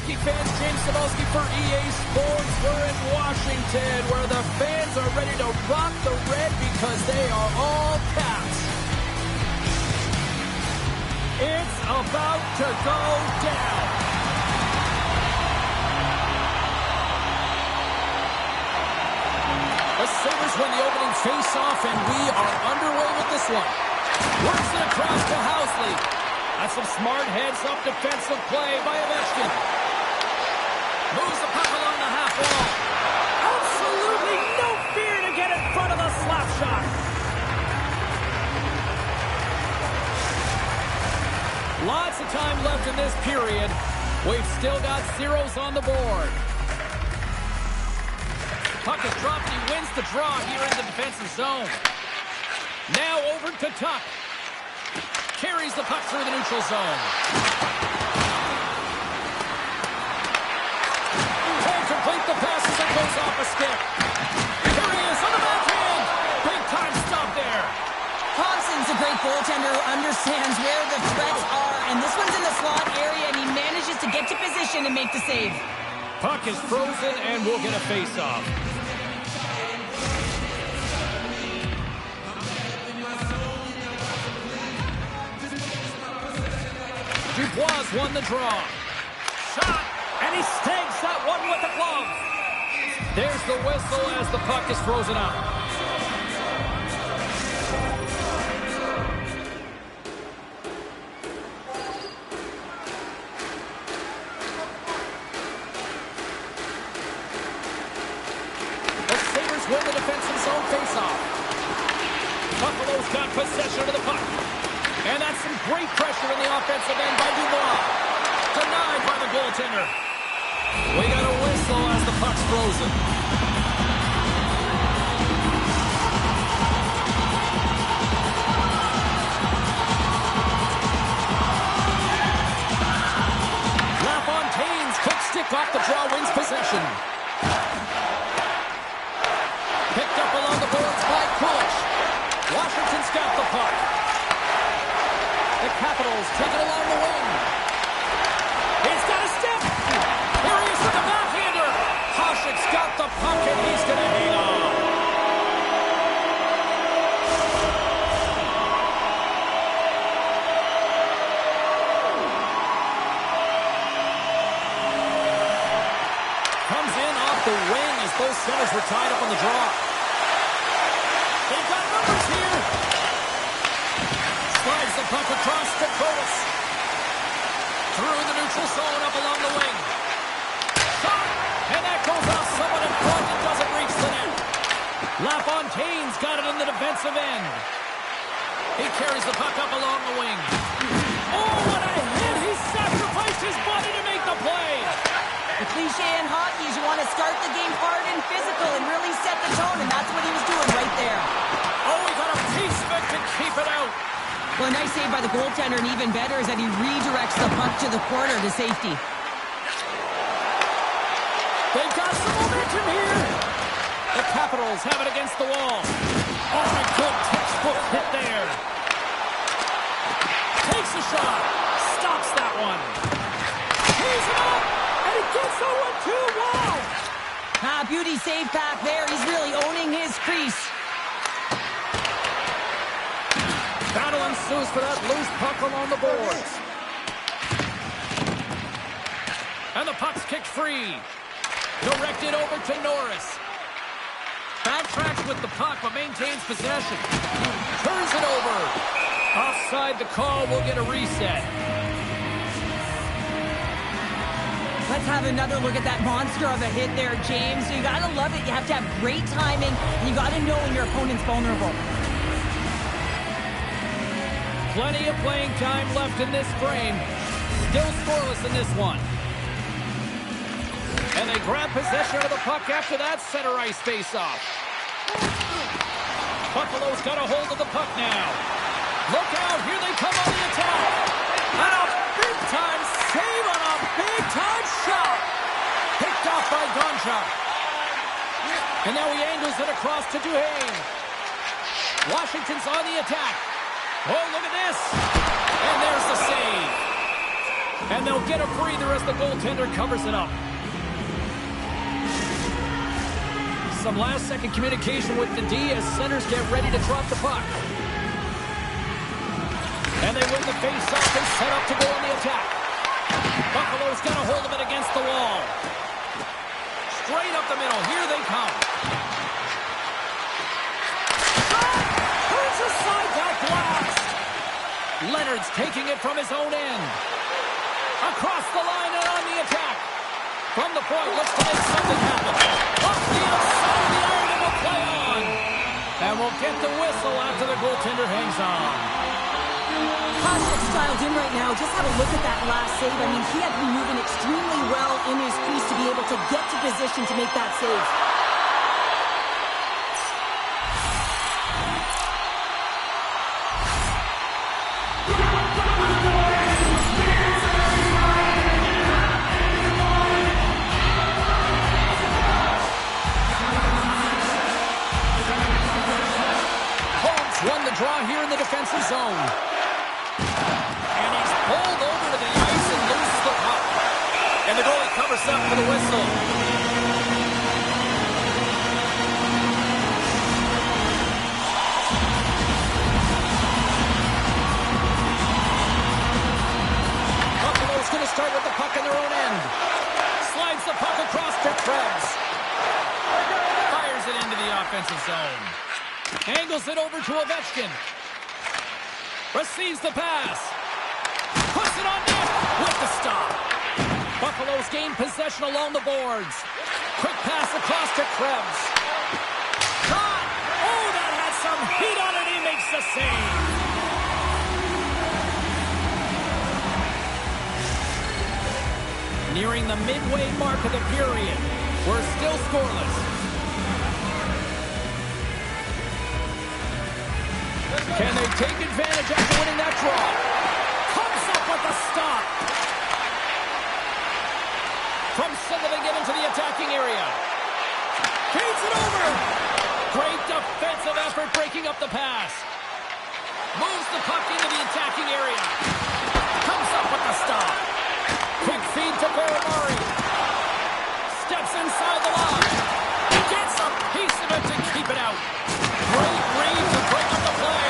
hockey fans, James Cebulski for EA Sports. We're in Washington, where the fans are ready to rock the red because they are all Caps. It's about to go down. The Sabres win the opening face-off, and we are underway with this one. Works it across to Housley. That's some smart heads-up defensive play by Ovechkin. Moves the puck along the half wall. Absolutely no fear to get in front of the slap shot. Lots of time left in this period. We've still got zeros on the board. Puck is dropped. He wins the draw here in the defensive zone. Now over to Tuck. Carries the puck through the neutral zone. Can't complete the pass as it goes off a stick. Here he is on the backhand. Big time stop there. Thompson's a great goaltender who understands where the threats are, and this one's in the slot area, and he manages to get to position and make the save. Puck is frozen, and we'll get a face-off. Dubois won the draw. Shot, and he snags that one with the glove. There's the whistle as the puck is frozen up. The Sabres win the defensive zone faceoff. Buffalo's got possession of the puck. And that's some great pressure in the offensive end by Dubois. Denied by the goaltender. We got a whistle as the puck's frozen. LaFontaine's quick stick off the draw wins possession. Picked up along the boards by Kulich. Washington's got the puck. The Capitals take it along the wing. He's got a step. Here he is with the backhander. Hasek's got the puck, and he's going to hang on. Comes in off the wing as both centers were tied up on the draw. They've got numbers here. Slides the puck across to Curtis. Through the neutral zone up along the wing. Shot! And that goes off someone in front and doesn't reach the net. LaFontaine's got it in the defensive end. He carries the puck up along the wing. Oh, what a hit! He sacrificed his body to make the play. The cliche in hockey is you want to start the game hard and physical and really set the tone, and that's what he was doing right there. Oh, he got a piece of it to keep it out. Well, a nice save by the goaltender, and even better is that he redirects the puck to the corner to safety. They've got some momentum here. The Capitals have it against the wall. Oh, a good textbook hit there. Takes a shot. Stops that one. He's up, and he gets the 1-2. Wow. Beauty save back there. He's really owning his crease. Battle ensues for that loose puck along the boards. And the puck's kicked free. Directed over to Norris. Backtracks with the puck, but maintains possession. Turns it over. Offside the call. We'll get a reset. Let's have another look at that monster of a hit there, James. You got to love it. You have to have great timing. And you got to know when your opponent's vulnerable. Plenty of playing time left in this frame. Still scoreless in this one. And they grab possession of the puck after that center ice face-off. Buffalo's got a hold of the puck now. Look out, here they come on the attack. And a big-time save on a big-time shot. Picked off by Gonchar. And now he angles it across to Duhaime. Washington's on the attack. Oh, look at this. And there's the save. And they'll get a breather as the goaltender covers it up. Some last-second communication with the D as centers get ready to drop the puck. And they win the face-off and set up to go on the attack. Buffalo's got a hold of it against the wall. Straight up the middle. Here they come. Shot! Who's aside that blast? Leonard's taking it from his own end. Across the line and on the attack. From the point, looks to make something happen. Off the outside of the iron, and will play on. And we'll get the whistle after the goaltender hangs on. Hasek dialed in right now. Just have a look at that last save. I mean, he had been moving extremely well in his crease to be able to get to position to make that save. Won the draw here in the defensive zone. And he's pulled over to the ice and loses the puck. And the goalie covers up for the whistle. Buffalo's going to start with the puck in their own end. Slides the puck across to Krebs. Fires it into the offensive zone. Angles it over to Ovechkin. Receives the pass. Puts it on net with the stop. Buffalo's gained possession along the boards. Quick pass across to Krebs. Caught! Oh, that had some heat on it. He makes the save. Nearing the midway mark of the period. We're still scoreless. Can they take advantage after winning that draw? Comes up with a stop. From singling it into the attacking area. Feeds it over. Great defensive effort breaking up the pass. Moves the puck into the attacking area. Comes up with the stop. Quick feed to Baramari. Steps inside the line. Gets a piece of it to keep it out. Great read to break up the play.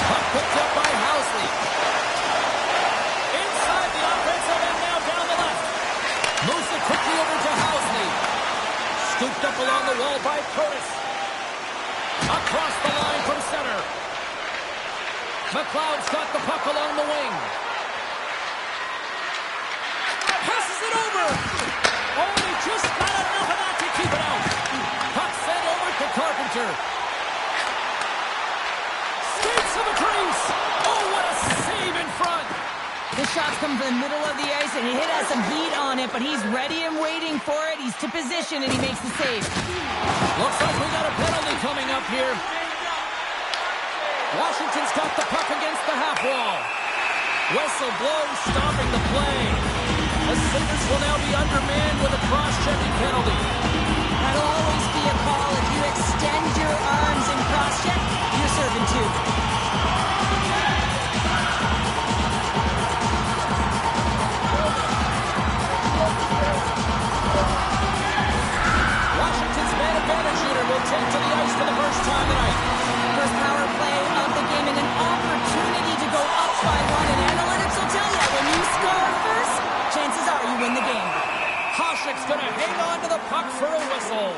Puck picked up by Housley. Inside the offensive end now down the left. Moves it quickly over to Housley. Scooped up along the wall by Curtis. Across the line from center. McLeod's got the puck along the wing. Passes it over. Oh, he just got enough of that to keep it out. Puck sent over to Carpenter. Skates to the crease. Oh, what a save in front. This shot's coming from the middle of the ice, and he has some heat on it, but he's ready and waiting for it. He's to position, and he makes the save. Looks like we got a penalty coming up here. Washington's got the puck against the half wall. Whistle blows, stopping the play. The Sabres will now be undermanned with a cross-checking penalty. That'll always be a call. If you extend your arms and cross-check, you're serving two. Washington's man advantage unit will take to the ice for the first time tonight. First power play of the game and an opportunity to go up by one. And analytics will tell you, when you score first, chances are you win the game. Hasek's going to hang on to the puck for a whistle.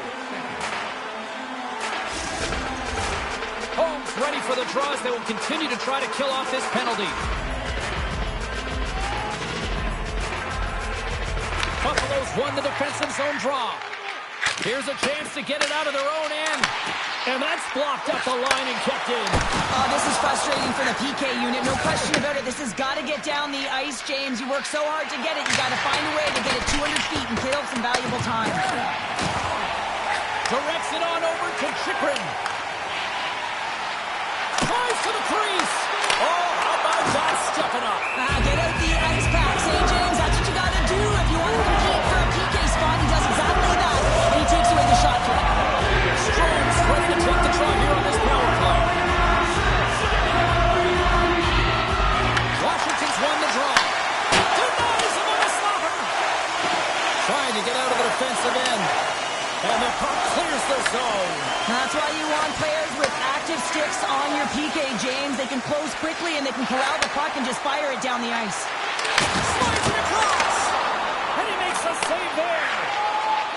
Holmes ready for the draws. They will continue to try to kill off this penalty. Buffalo's won the defensive zone draw. Here's a chance to get it out of their own end. And that's blocked up the line and kept in. Oh, this is frustrating for the PK unit. No question about it. This has got to get down the ice, James. You work so hard to get it. You got to find a way to get it 200 feet and kill some valuable time. Directs it on over to Chychrun. Tries to the crease. Oh, how about that stepping up? Get out the ice packs, hey, James. That's what you got to do if you want to compete for a PK spot. He does exactly that, and he takes away the shot threat. Strong's ready to take the draw here on this power play. Washington's won the draw. sticks on your PK, James. They can close quickly and they can corral the puck and just fire it down the ice. Slides it across! And he makes a save there!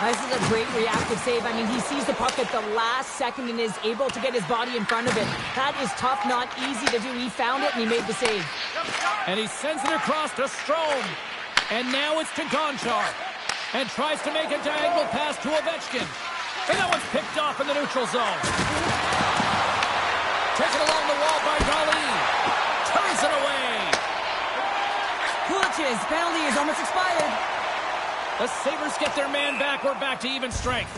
This is a great reactive save. I mean, he sees the puck at the last second and is able to get his body in front of it. That is tough, not easy to do. He found it and he made the save. And he sends it across to Strome. And now it's to Gonchar. And tries to make a diagonal pass to Ovechkin. And that one's picked off in the neutral zone. Taken along the wall by Gali. Turns it away. Kulich's penalty is almost expired. The Sabres get their man back. We're back to even strength.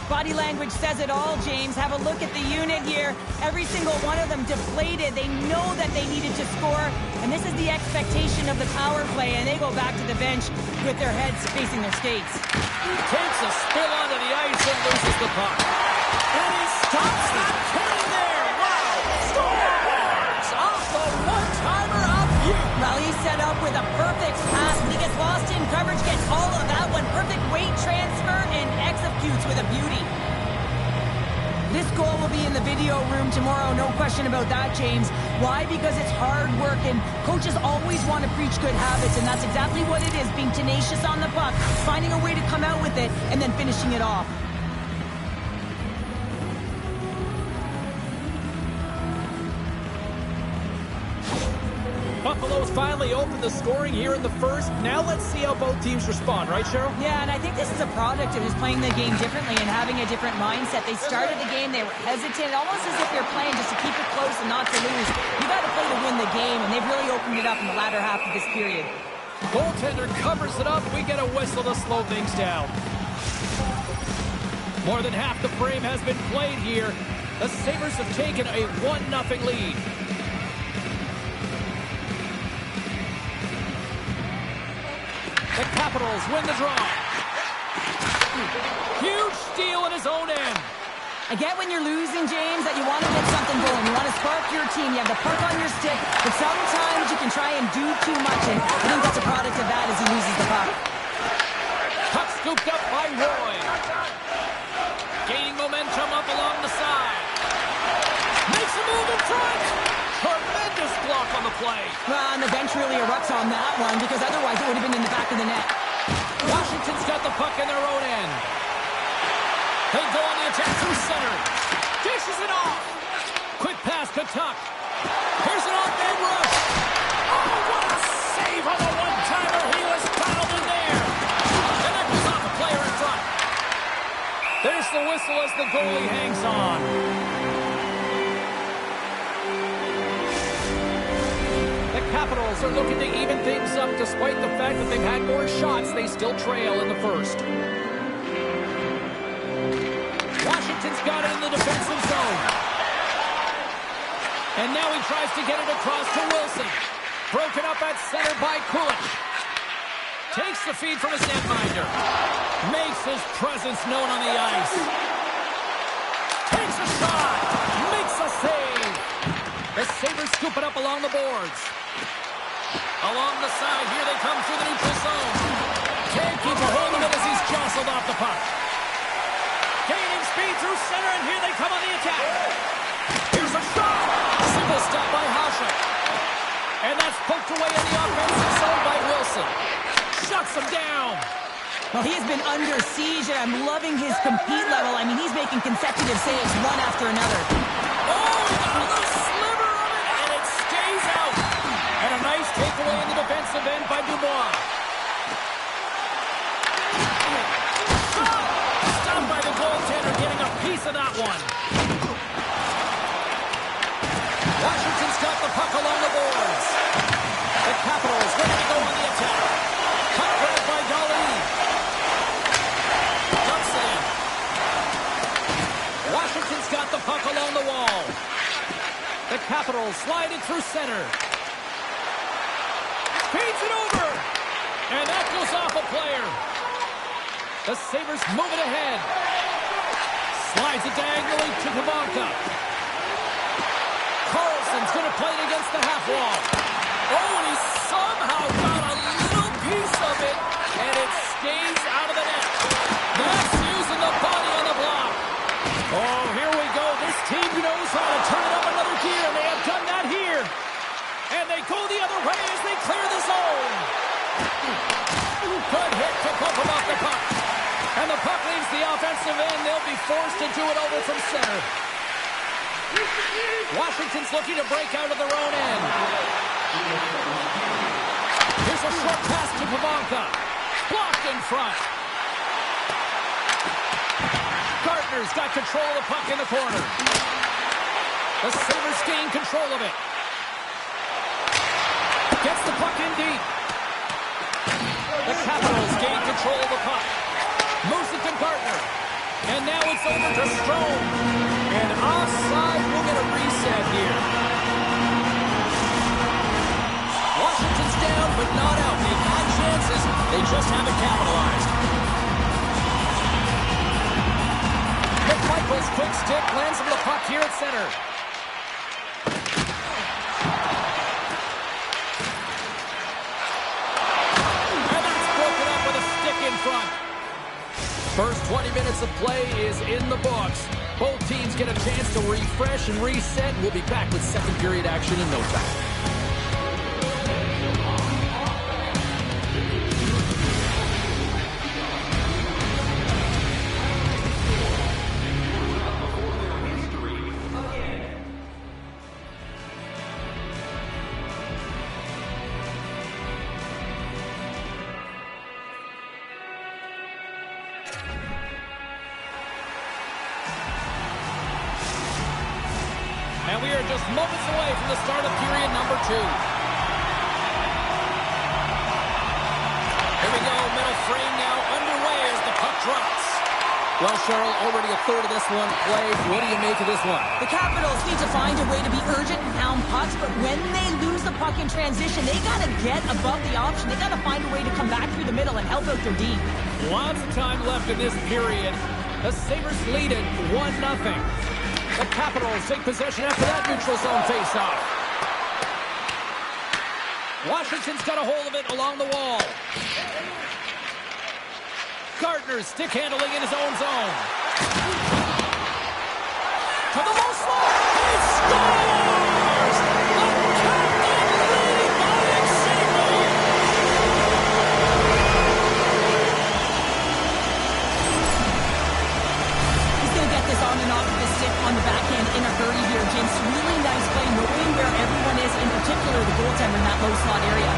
Body language says it all, James. Have a look at the unit here. Every single one of them deflated. They know that they needed to score, and this is the expectation of the power play, and they go back to the bench with their heads facing their skates. He takes a spill onto the ice and loses the puck. And he stops that carry there. Wow! Scores! Off the one-timer up here. Well, he's set up with a perfect pass, and he gets lost in coverage, gets all of that one. Perfect weight transfer, and executes with a beauty. This goal will be in the video room tomorrow, no question about that, James. Why? Because it's hard work, and coaches always want to preach good habits, and that's exactly what it is, being tenacious on the puck, finding a way to come out with it, and then finishing it off. Buffalo's finally opened the scoring here in the first. Now let's see how both teams respond, right, Cheryl? Yeah, and I think this is a product of just playing the game differently and having a different mindset. They started the game, they were hesitant, almost as if they're playing just to keep it close and not to lose. You got to play to win the game, and they've really opened it up in the latter half of this period. Goaltender covers it up. We get a whistle to slow things down. More than half the frame has been played here. The Sabres have taken a 1-0 lead. The Capitals win the draw. Huge steal in his own end. I get when you're losing, James, that you want to get something going. You want to spark your team. You have the puck on your stick, but sometimes you can try and do too much, and I think that's a product of that as he loses the puck. Puck scooped up by Roy. Gaining momentum up along the side. Makes a move in front. Tremendous block on the play. Well, and the bench really erupts on that one, because otherwise it would have been in the back of the net. Washington's got the puck in their own end. They go on the attack through center. Dishes it off. Quick pass to Tuck. Here's an off-man rush. Oh, what a save on the one-timer. He was fouled in there. And that goes off a player in front. There's the whistle as the goalie hangs on. The Capitals are looking to even things up despite the fact that they've had more shots. They still trail in the first. Washington's got it in the defensive zone. And now he tries to get it across to Wilson. Broken up at center by Kulich. Takes the feed from his netminder. Makes his presence known on the ice. Takes a shot. Makes a save. The Sabres scoop it up along the boards. Along the side, here they come through the neutral zone. Can't keep a hold of it as he's jostled off the puck. Gaining speed through center, and here they come on the attack. Here's a shot. Simple stop by Hasek. And that's poked away in the offensive zone by Wilson. Shuts him down. Well, he has been under siege, and I'm loving his compete level. I mean, he's making consecutive saves one after another. Oh, he got a little sliver of it, and it stays out. And a nice takeaway in the defensive end by Dubois. Stopped by the goaltender, getting a piece of that one. Washington's got the puck along the boards. The Capitals ready to go on the attack. Puck grab by Gali. Dumps it in. Washington's got the puck along the wall. The Capitals slide it through center. Feeds it over. And that goes off a player. The Sabres move it ahead. Slides it diagonally to Kavanka. Carlson's going to play it against the half wall. Oh, and he somehow got a little piece of it, and it stays out of the net. That's using the body on the block. Oh, here we go. This team knows how to turn it up pump him off the puck. And the puck leaves the offensive end. They'll be forced to do it over from center. Washington's looking to break out of their own end. Here's a short pass to Pavanka. Blocked in front. Gardner's got control of the puck in the corner. The Sabres gain control of it. Gets the puck in deep. The Capitals gain control of the puck. Moves it to Gardner. And now it's over to Strome. And offside, we'll get a reset here. Washington's down, but not out. They've had chances. They just haven't capitalized. McMichael's quick stick lands him the puck here at center. Evans broke it up with a stick in front. First 20 minutes of play is in the books. Both teams get a chance to refresh and reset. We'll be back with second period action in no time. And we are just moments away from the start of period number 2. Here we go, middle frame now underway as the puck drops. Well, Cheryl, already a third of this one played. What do you make of this one? The Capitals need to find a way to be urgent and pound pucks, but when they lose the puck in transition, they got to get above the option. They got to find a way to come back through the middle and help out their D. Lots of time left in this period. The Sabres lead it 1-0. The Capitals take possession after that neutral zone faceoff. Washington's got a hold of it along the wall. Gardner stick handling in his own zone. To the low slot. He scores! The captain leading by exceedingly. He's going to get this on and off of the stick on the backhand in a hurry here, James. Really nice play, knowing where everyone is, in particular the goaltender in that low slot area.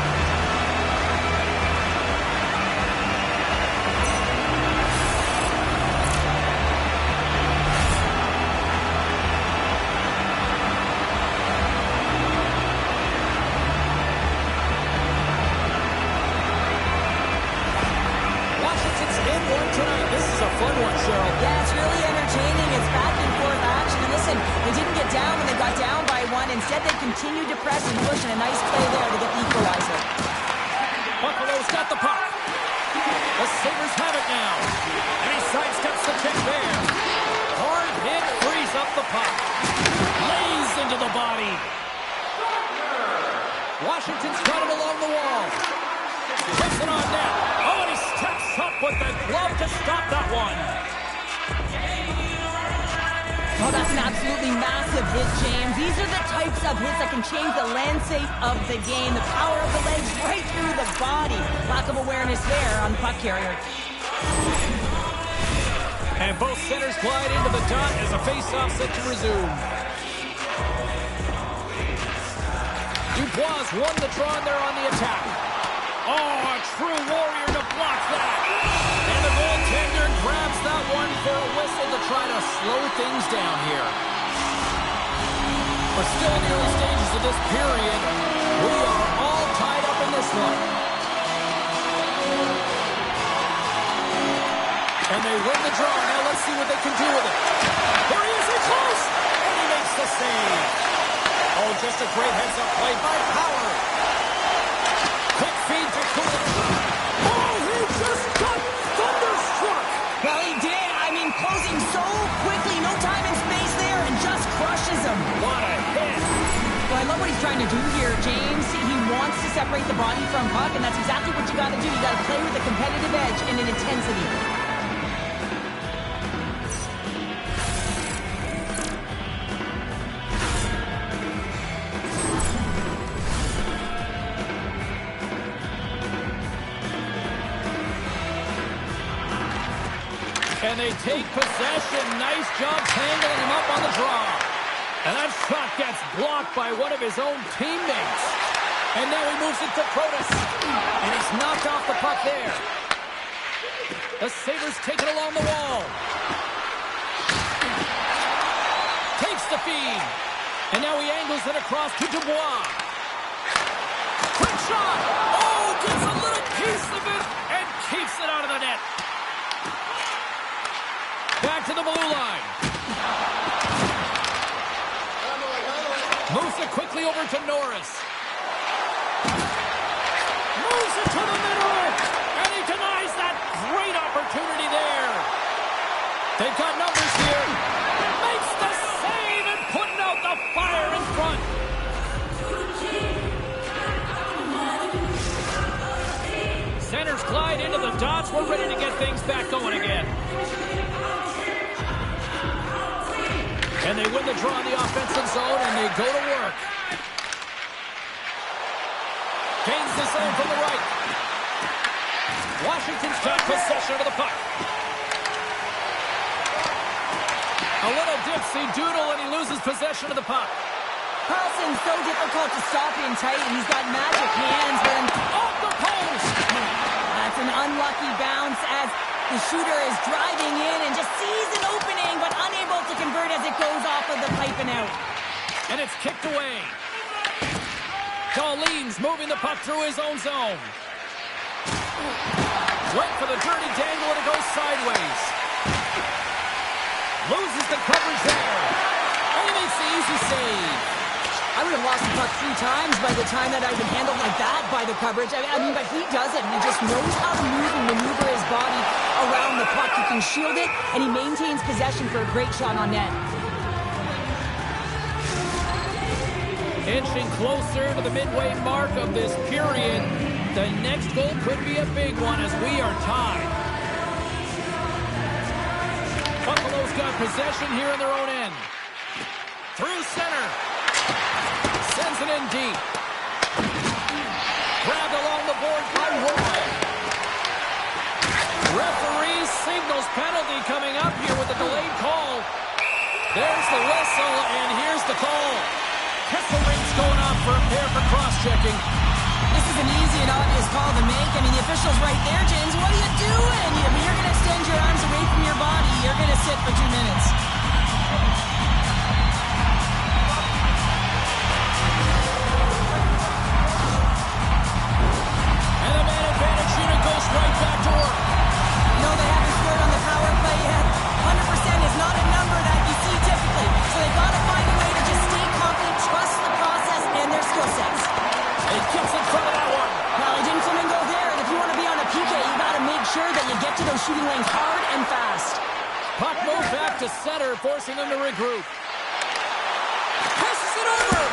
Fun one, Cheryl. Yeah, it's really entertaining. It's back and forth action. And listen, they didn't get down when they got down by one. Instead, they continued to press and push, and a nice play there to get the equalizer. Buffalo's got the puck. The Sabres have it now. And he sidesteps the kick there. Hard hit, frees up the puck. Lays into the body. Washington's got it along the wall. Puts it on net. Oh, and he steps up with the glove to stop that one. Oh, that's an absolutely massive hit, James. These are the types of hits that can change the landscape of the game. The power of the legs right through the body. Lack of awareness there on the puck carrier. And both centers glide into the dot as a faceoff set to resume. Dubois won the draw there on the attack. Oh, a true warrior to block that. And the goaltender grabs that one for a whistle to try to slow things down here. But still in the early stages of this period, we are all tied up in this one. And they win the draw. Now let's see what they can do with it. There he is, in close. And he makes the save. Oh, just a great heads-up play by Power. Quick feed to Kulik. Oh, he just got thunderstruck. Well, he did. I mean, closing so quickly. No time and space there, and just crushes him. What a hit. Well, I love what he's trying to do here, James. He wants to separate the body from puck, and that's exactly what you got to do. You got to play with a competitive edge and an intensity. And they take possession. Nice job tangling him up on the draw. And that shot gets blocked by one of his own teammates. And now he moves it to Protas. And he's knocked off the puck there. The Sabres take it along the wall. Takes the feed. And now he angles it across to Dubois. Quick shot. Oh, gets a little piece of it and keeps it out of the net. Back to the blue line. Moves it quickly over to Norris. Moves it to the middle. And he denies that great opportunity there. They've got numbers here. Makes the save and putting out the fire in front. Centers glide into the dots. We're ready to get things back going again. And they win the draw in the offensive zone, and they go to work. Gains the zone from the right. Washington's got possession of the puck. A little dipsy-doodle, and he loses possession of the puck. Carlson's so difficult to stop in tight, and he's got magic hands. But off the post! That's an unlucky bounce as the shooter is driving in and just sees an opening, but unable to convert as it goes off of the pipe and out. And it's kicked away. Darlene's moving the puck through his own zone. Went for the dirty dangle, and it goes sideways. Loses the coverage there. And he makes the easy save. I would have lost the puck 3 times by the time that I'd been handled like that by the coverage. I mean, but he does it. He just knows how to move and maneuver his body around the puck. He can shield it, and he maintains possession for a great shot on net. Inching closer to the midway mark of this period. The next goal could be a big one as we are tied. Buffalo's got possession here in their own end. Through center. Sends it in deep. Grabbed along the board by Roy. Referee signals penalty coming up here with a delayed call. There's the whistle, and here's the call. Kesselring's going off for a pair for cross-checking. This is an easy and obvious call to make. I mean, the official's right there, James. What are you doing? You're going to extend your arms away from your body. You're going to sit for 2 minutes. And the man advantage unit goes right back to work. You know, they haven't scored on the power play yet. 100% is not a number that you see typically. So they've got to find a way to just stay confident, trust the process and their skill sets. He gets in front of that one. Well, he didn't flamingo there, and if you want to be on a PK, you got to make sure that you get to those shooting lanes hard and fast. Puck moved back to center, forcing them to regroup. Passes it over.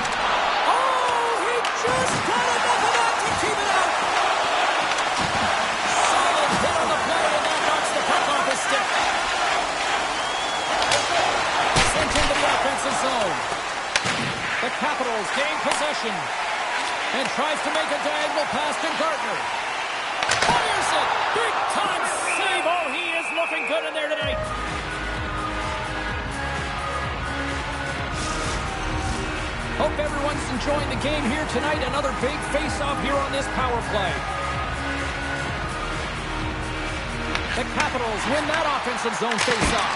Oh, he just got enough of that to keep it out. Solid hit on the play, and that knocks the puck off his stick. Sent into the offensive zone. The Capitals gain possession. And tries to make a diagonal pass to Gardner. Fires it! Big-time save! Oh, he is looking good in there tonight. Hope everyone's enjoying the game here tonight. Another big face-off here on this power play. The Capitals win that offensive zone face-off.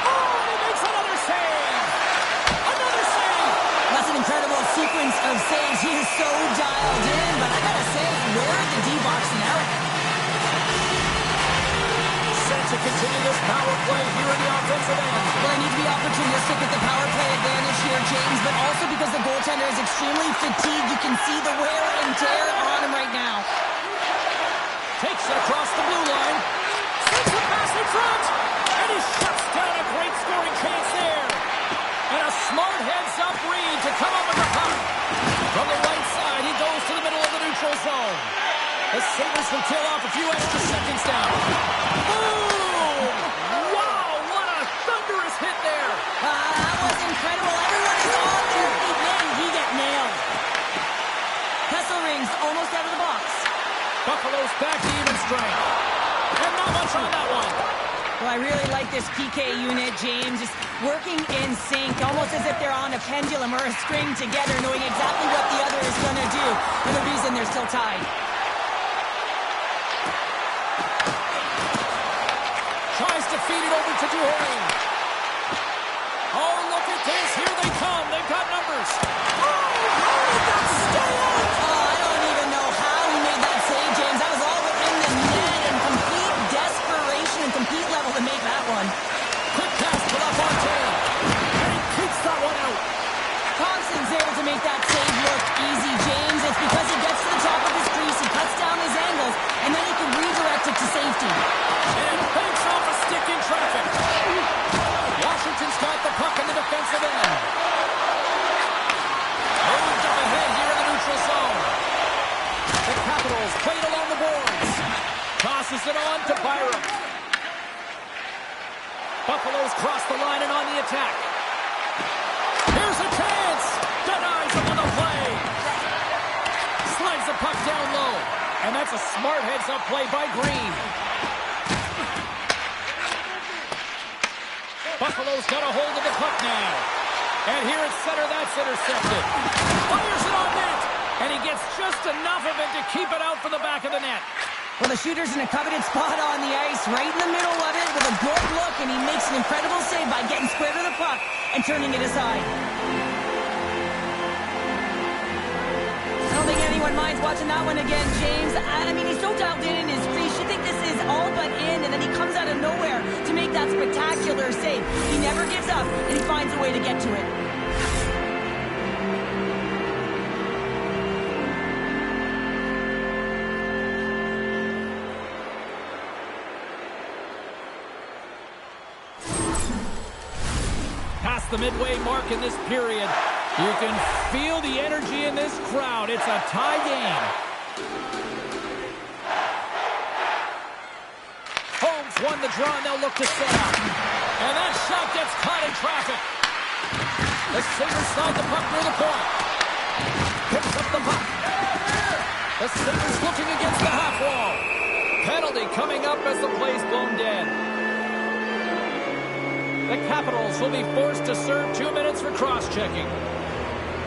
Oh, he makes another save! Another save! That's an incredible sequence of saves. He is so dialed in, but I gotta say, where are the D-box now? Set to continue this power play here in the offensive end. Well, they need to be opportunistic with the power play advantage here, James, but also because the goaltender is extremely fatigued. You can see the wear and tear on him right now. Takes it across the blue line. Sends a pass in front. And he shuts down a great scoring chance there. And a smart heads-up read to come up with the puck. From the right side, he goes to the middle of the neutral zone. The Sabres will kill off a few extra seconds down. Boom! Wow, what a thunderous hit there. That was incredible. Everyone is on their feet. Man, he got nailed. Kesselring's almost out of the box. Buffalo's back to even strength. And not much on that one. Well, I really like this PK unit, James. Just working in sync, almost as if they're on a pendulum or a string together, knowing exactly what the other is going to do, for the reason they're still tied. Tries to feed it over to Duhane. Oh, look at this. Here they come. They've got numbers. Oh, how did that stay out? Oh, I don't even know how he made that save, James. That was all within the net and complete desperation and complete level to make that one. Quick pass to LaFontaine. And he keeps that one out. Thompson's able to make that save look easy, James. It's because he gets to the top of his crease, he cuts down his angles, and then he can redirect it to safety. And banks off a stick in traffic. Washington's got the puck in the defensive end. Moved up ahead here in the neutral zone. The Capitals played along the boards. Tosses it on to Byram. Buffalo's crossed the line and on the attack. Here's a chance. Denies him on the play. Slides the puck down low. And that's a smart heads-up play by Green. Buffalo's got a hold of the puck now. And here at center, that's intercepted. Fires it on net. And he gets just enough of it to keep it out for the back of the net. Well, the shooter's in a coveted spot on the ice, right in the middle of it with a good look, and he makes an incredible save by getting square to the puck and turning it aside. I don't think anyone minds watching that one again, James. I mean, he's so dialed in his crease. You think this is all but in, and then he comes out of nowhere to make that spectacular save. He never gives up, and he finds a way to get to it. Past the midway mark in this period, you can feel the energy in this crowd. It's a tie game. Holmes won the draw, and they'll look to set up. And that shot gets caught in traffic. The Sabres slide the puck near the point. Picks up the puck. The Sabres looking against the half wall. Penalty coming up as the play's blown dead. The Capitals will be forced to serve 2 minutes for cross-checking.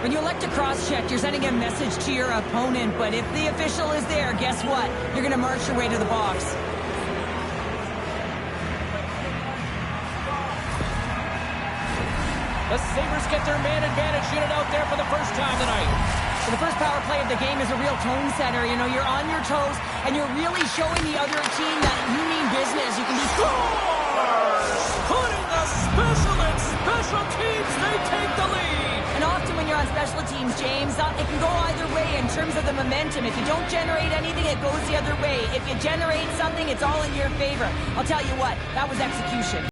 When you elect to cross-check, you're sending a message to your opponent, but if the official is there, guess what? You're going to march your way to the box. The Sabres get their man advantage unit out there for the first time tonight. So the first power play of the game is a real tone setter. You know, you're on your toes, and you're really showing the other team that you mean business. You can be... Putting the special and special teams, they take the lead. And often when you're on special teams, James, it can go either way in terms of the momentum. If you don't generate anything, it goes the other way. If you generate something, it's all in your favor. I'll tell you what, that was execution.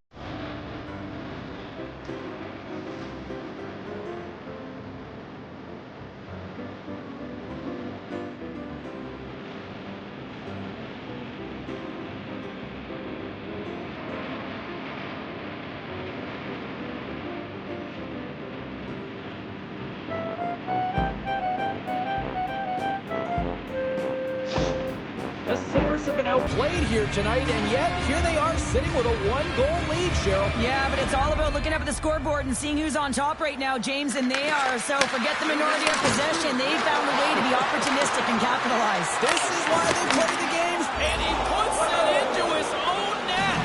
Outplayed here tonight, and yet here they are sitting with a one-goal lead, Cheryl. Yeah, but it's all about looking up at the scoreboard and seeing who's on top right now, James, and they are. So forget the minority of possession. They found a way to be opportunistic and capitalize. This is why they play the games, and he puts it into his own net.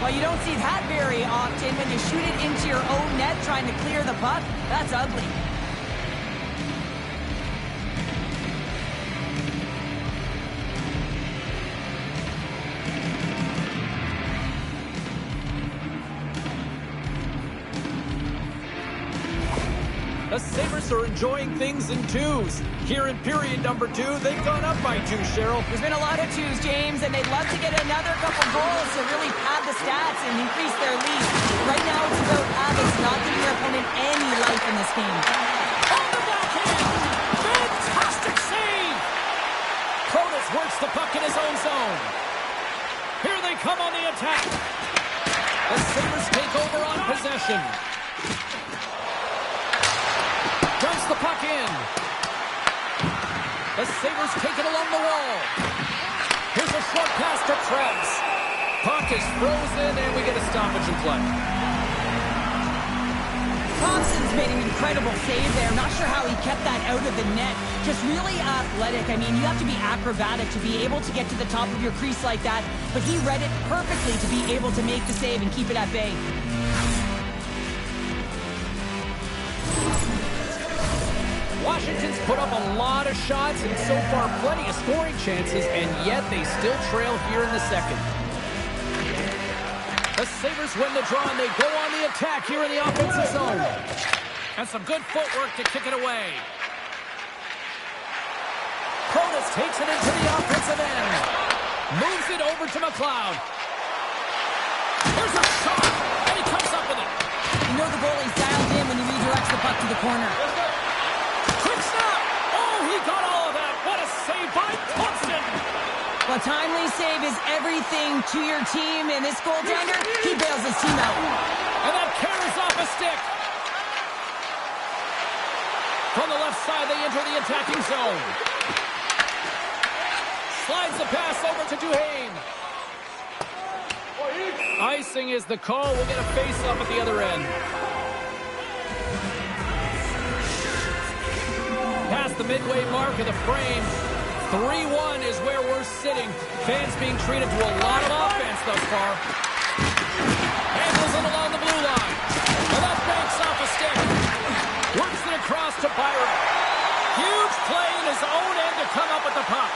Well, you don't see that very often when you shoot it into your own net trying to clear the puck. That's ugly. The Sabres are enjoying things in twos. Here in period number 2, they've gone up by 2, Cheryl. There's been a lot of twos, James, and they'd love to get another couple goals to really pad the stats and increase their lead. Right now, it's about habits, not giving your opponent any life in this game. On the backhand! Fantastic save! Cronus works the puck in his own zone. Here they come on the attack. The Sabres take over on possession. Dumps the puck back in. The Sabres take it along the wall. Here's a short pass to Krebs. Puck is frozen, and we get a stoppage in play. Thompson's made an incredible save there. Not sure how he kept that out of the net. Just really athletic. I mean, you have to be acrobatic to be able to get to the top of your crease like that. But he read it perfectly to be able to make the save and keep it at bay. Washington's put up a lot of shots and so far plenty of scoring chances, and yet they still trail here in the second. The Sabres win the draw, and they go on the attack here in the offensive zone. And some good footwork to kick it away. Protas takes it into the offensive end. Moves it over to McLeod. Here's a shot, and he comes up with it. You know the goalie's dialed in when he redirects the puck to the corner. Quick snap! Oh, he got all of that. What a save by Thompson! A timely save is everything to your team, and this goaltender, he bails his team out. And that carries off a stick. From the left side, they enter the attacking zone. Slides the pass over to Duhaime. Icing is the call. We'll get a face-off at the other end. Past the midway mark of the frame. 3-1 is where we're sitting. Fans being treated to a lot of offense thus far. Handles it along the blue line. And that banks off a stick. Works it across to Byron. Huge play in his own end to come up with the puck.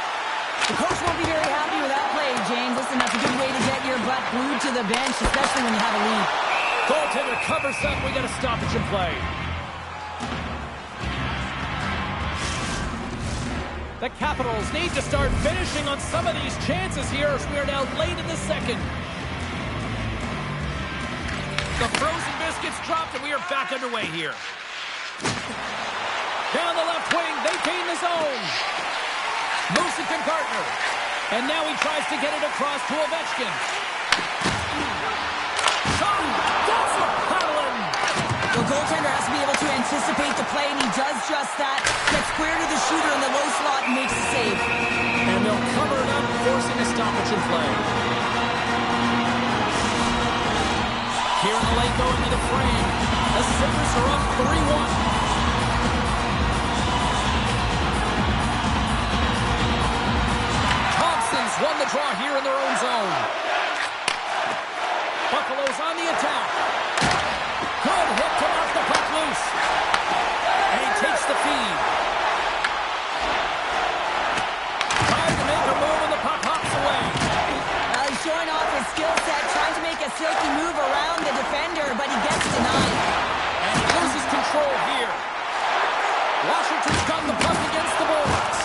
The coach won't be very happy with that play, James. Listen, that's a good way to get your butt glued to the bench, especially when you have a lead. Goaltender covers up. We got a stoppage in play. The Capitals need to start finishing on some of these chances here as we are now late in the second. The frozen biscuits dropped and we are back underway here. Down the left wing, they gain the zone. Moves it to Gardner. And now he tries to get it across to Ovechkin. The goaltender has to be able to anticipate the play, and he does just that. Gets square to the shooter in the low slot and makes the save. And they'll cover it up, forcing a stoppage in play. Here in the late going to the frame. The Sabres are up 3-1. Thompson's won the draw here in their own zone. Buffalo's on the attack. Good hit to knock the puck loose. And he takes the feed. Trying to make a move and the puck hops away. He's showing off his skill set, trying to make a silky move around the defender, but he gets denied. And he loses control here. Washington's got the puck against the boards.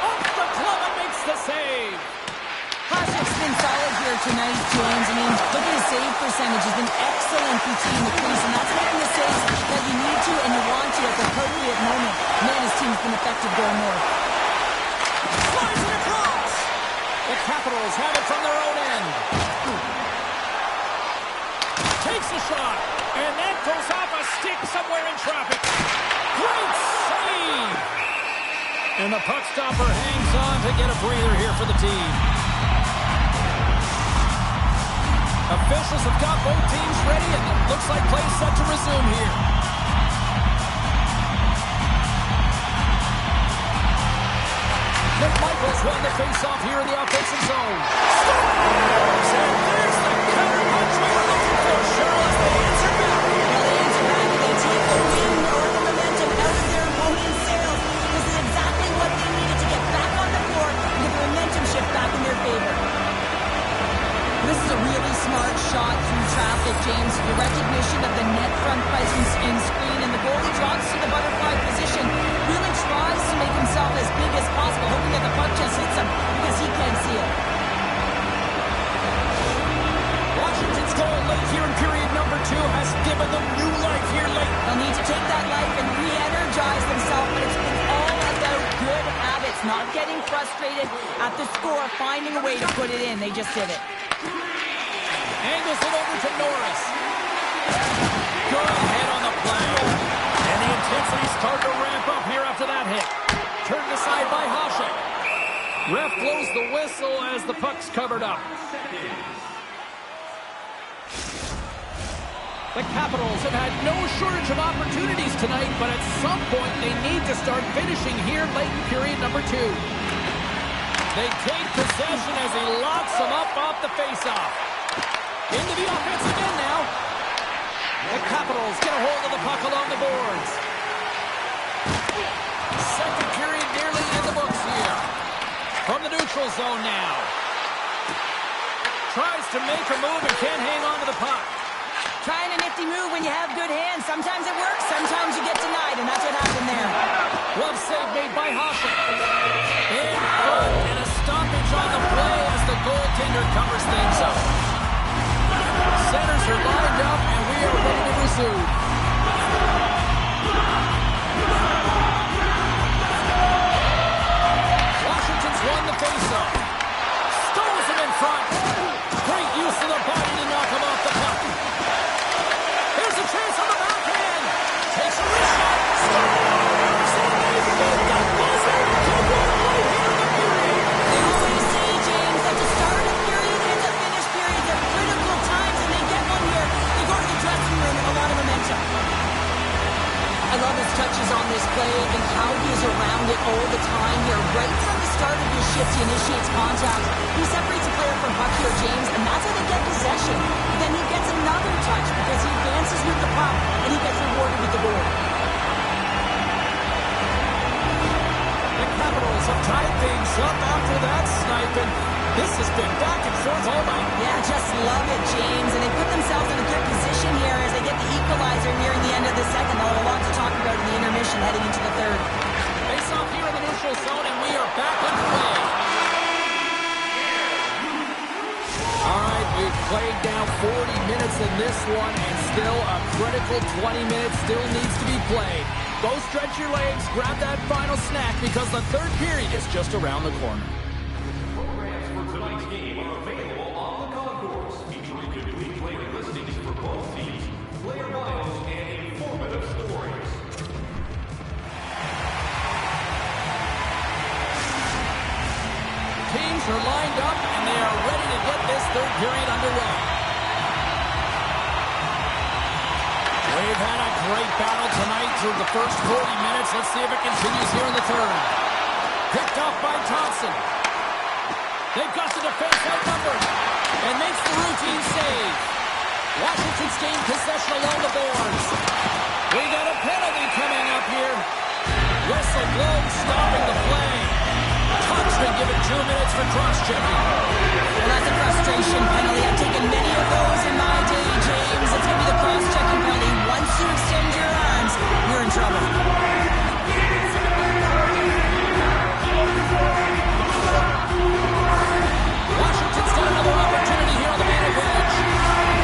Off the glove and makes the save. Hasek's been solid here tonight, James. I mean, look at his save percentage. Has been excellent between the crease, and that's making the saves that you need to and you want to at the appropriate moment. Man, his team's been effective going north. Slides it across. The Capitals have it from their own end. Takes a shot, and that goes off a stick somewhere in traffic. Great save! And the puck stopper hangs on to get a breather here for the team. Officials have got both teams ready, and it looks like play set to resume here. McMichael's won the face-off here in the offensive zone. Scores! And there's the counter punch we were looking for. Cheryl, as they answer back. Well, they answer back and they take the wind or the momentum out of their opponent's sails. This is exactly what they needed to get back on the floor and get the momentum shift back in their favor. This is a really smart shot through traffic, James. The recognition of the net front presence in screen, and the goalie drops to the butterfly position. Really tries to make himself as big as possible, hoping that the puck just hits him because he can't see it. Washington's goal late here in period number 2 has given them new life here late. They'll need to take that life and re-energize themselves, but it's been all about good habits, not getting frustrated at the score, finding a way to put it in. They just did it. Angles it over to Norris. Good head on the play. And the intensity starting to ramp up here after that hit. Turned aside by Hasek. Ref blows the whistle as the puck's covered up. The Capitals have had no shortage of opportunities tonight, but at some point they need to start finishing here late in period number 2. They take possession as he locks them up off the faceoff. Into the offensive end now. The Capitals get a hold of the puck along the boards. Second period nearly in the books here. From the neutral zone now. Tries to make a move and can't hang on to the puck. Trying a nifty move when you have good hands. Sometimes it works, sometimes you get denied, and that's what happened there. Glove save made by Hasek. In front, and a stoppage on the play as the goaltender covers things up. Centers are lined up, and we are ready to resume. Washington's won the faceoff. Stones him in front. Great use of the body to knock him off the puck. Here's a chance on the backhand. Takes a wrist shot. Scores! That buzzer could win right here in the period. They always say, James, that the start of period and the finish periods are critical times, and they get one here. They go to the dressing room with a lot of momentum. I love his touches on this play and how he is around it all the time here. Right from the start of his shift, he initiates contact. He separates a player from puck here, James, and that's how they get possession. Then he gets another touch because he advances with the puck, and he gets rewarded with the goal. The Capitals have tied things up after that snipe, and this has been back and forth all night. Yeah, just love it, James. And they put themselves in a good position here as they get the equalizer nearing the end of the second. They'll have a lot to talk about in the intermission heading into the third. Face off here in the neutral zone, and we are back underway. All right, we've played now 40 minutes in this one, and still a critical 20 minutes still needs to be played. Go stretch your legs, grab that final snack, because the third period is just around the corner. Programs for tonight's game are available on the concourse, featuring complete player listings for both teams, player bios, and informative stories. Teams are lined up, and they are ready to get this third period underway. We've had a great battle tonight through the first 40 minutes. Let's see if it continues here in the third. Picked off by Thompson. They've got the defense outnumbered and makes the routine save. Washington's gained possession along the boards. We got a penalty coming up here. Whistle blown, stopping the play. Tuck's been given 2 minutes for cross-checking. Well, that's a frustration penalty. I've taken many of those in my day, James. It's going to be the cross-checking penalty. Once you extend your arms, you're in trouble. Washington's got another opportunity here on the man advantage.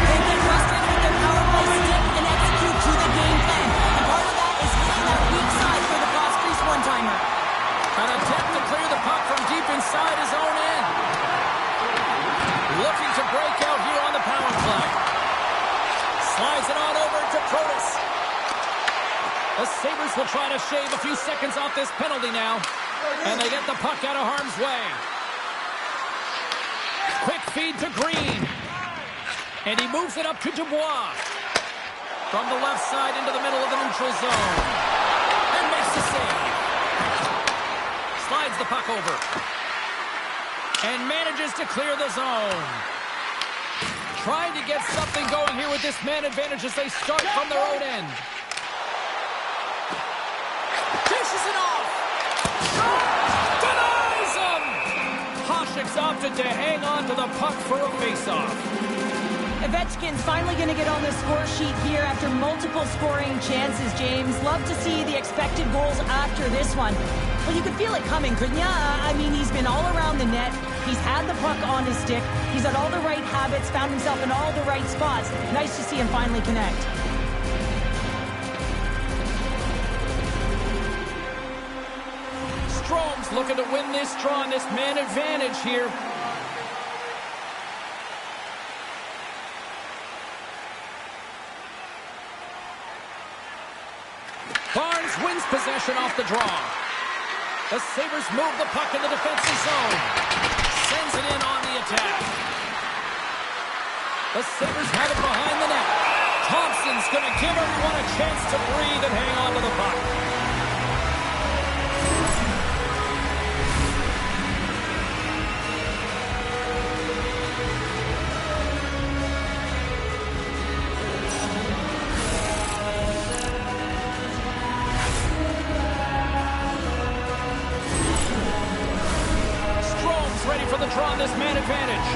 They get frustrated with their power play stick and execute to the game plan. And part of that is hitting that weak side for the cross-crease one-timer. An attempt to clear the puck from deep inside his own end. Looking to break out here on the power play. Slides it on over to Protas. The Sabres will try to shave a few seconds off this penalty now. And they get the puck out of harm's way. Quick feed to Green. And he moves it up to Dubois. From the left side into the middle of the neutral zone. And makes the save. Slides the puck over. And manages to clear the zone. Trying to get something going here with this man advantage as they start from their own end. Dishes it off. Denies him. Hasek's opted to hang on to the puck for a face-off. Ovechkin's finally going to get on the score sheet here after multiple scoring chances, James. Love to see the expected goals after this one. Well, you could feel it coming, couldn't ya? I mean, he's been all around the net. He's had the puck on his stick. He's had all the right habits, found himself in all the right spots. Nice to see him finally connect. Strome's looking to win this draw on this man advantage here. Barnes wins possession off the draw. The Sabres move the puck in the defensive zone. Sends it in on the attack. The Sabres have it behind the net. Thompson's going to give everyone a chance to breathe and hang on to the puck. Ready for the draw on this man advantage.